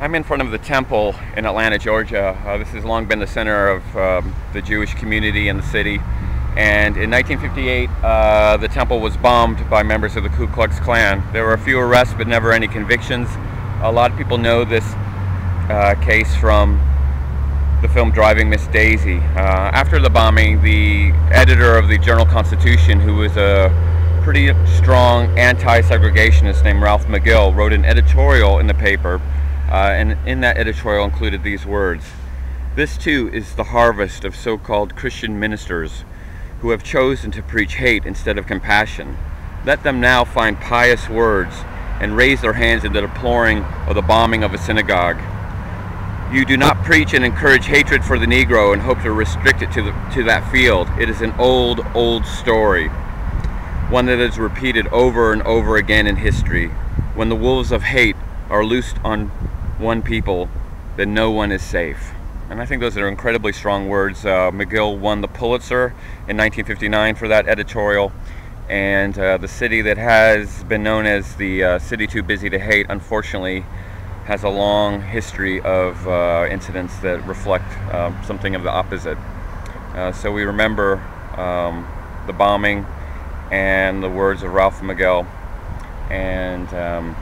I'm in front of the temple in Atlanta, Georgia. This has long been the center of the Jewish community in the city. And in 1958, the temple was bombed by members of the Ku Klux Klan. There were a few arrests, but never any convictions. A lot of people know this case from the film Driving Miss Daisy. After the bombing, the editor of the Journal-Constitution, who was a pretty strong anti-segregationist named Ralph McGill, wrote an editorial in the paper. And in that editorial included these words: "This too is the harvest of so-called Christian ministers who have chosen to preach hate instead of compassion. Let them now find pious words and raise their hands in the deploring of the bombing of a synagogue. You do not preach and encourage hatred for the Negro and hope to restrict it to that field. It is an old, old story, one that is repeated over and over again in history. When the wolves of hate are loosed on one people, then no one is safe." And I think those are incredibly strong words. McGill won the Pulitzer in 1959 for that editorial, and the city that has been known as the city too busy to hate, unfortunately, has a long history of incidents that reflect something of the opposite. So we remember the bombing and the words of Ralph McGill, and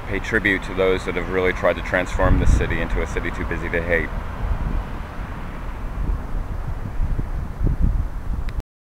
pay tribute to those that have really tried to transform the city into a city too busy to hate.